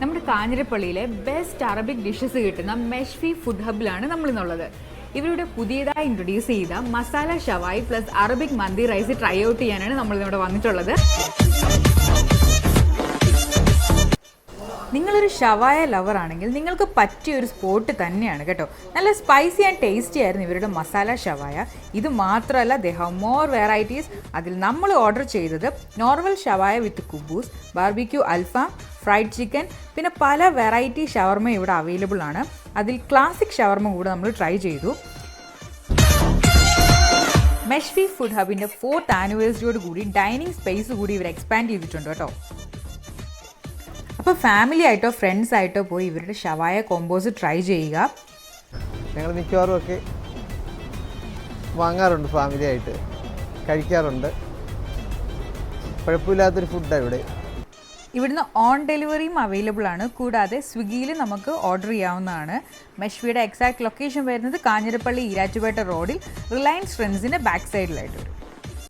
നമ്മുടെ കാഞ്ഞിരപ്പള്ളിയിലെ best Arabic dishes കിട്ടുന്ന മെഷ്ഫി food ഹബിലാണ് നമ്മളിന്നുള്ളത്. ഇവരുടെ പുതിയതായി ഇൻട്രൊഡ്യൂസ് ചെയ്ത മസാല ഷവായി പ്ലസ് അറബിക് മന്തി റൈസ് ട്രൈ ഔട്ട് ചെയ്യാനാണ് നമ്മളിവിടെ വന്നിട്ടുള്ളത്. നിങ്ങളൊരു ഷവായ ലവർ ആണെങ്കിൽ നിങ്ങൾക്ക് പറ്റിയ ഒരു സ്പോട്ട് തന്നെയാണ് കേട്ടോ. നല്ല സ്പൈസി ആൻഡ് ടേസ്റ്റി ആയിരുന്നു ഇവരുടെ മസാല ഷവായ. ഇത് മാത്രമല്ല, ദേ ഹാവ് മോർ വെറൈറ്റീസ്. അതിൽ നമ്മൾ ഓർഡർ ചെയ്തത് നോർമൽ ഷവായ വിത്ത് കുബൂസ്, ബാർബിക്യൂ അൽഫാം, ഫ്രൈഡ് ചിക്കൻ, പിന്നെ പല വെറൈറ്റി ഷവർമ ഇവിടെ അവൈലബിൾ ആണ്. അതിൽ ക്ലാസിക് ഷവർമ കൂടെ നമ്മൾ ട്രൈ ചെയ്തു. മെഷ്ഫി ഫുഡ് ഹബിൻ്റെ 4th ആനിവേഴ്സറിയോട് കൂടി ഡൈനിങ് സ്പേസ് കൂടി ഇവർ എക്സ്പാൻഡ് ചെയ്തിട്ടുണ്ട് കേട്ടോ. അപ്പോൾ ഫാമിലി ആയിട്ടോ ഫ്രണ്ട്സ് ആയിട്ടോ പോയി ഇവരുടെ ഷവായ കോമ്പോസ് ട്രൈ ചെയ്യുക. ഞങ്ങൾ മിക്കവാറും ഒക്കെ വാങ്ങാറുണ്ട്, ഫാമിലി ആയിട്ട് കഴിക്കാറുണ്ട്. കുഴപ്പമില്ലാത്തൊരു ഫുഡാണ് ഇവിടെ. ഇവിടുന്ന് ഓൺ ഡെലിവറിയും അവൈലബിൾ ആണ്. കൂടാതെ സ്വിഗ്ഗിയിൽ നമുക്ക് ഓർഡർ ചെയ്യാവുന്നതാണ്. മെഷ്വിയുടെ എക്സാക്ട് ലൊക്കേഷൻ വരുന്നത് കാഞ്ഞിരപ്പള്ളി ഈരാറ്റുപേട്ട റോഡിൽ റിലയൻസ് ട്രെൻഡ്സിൻ്റെ ബാക്ക് സൈഡിലായിട്ട് വരും.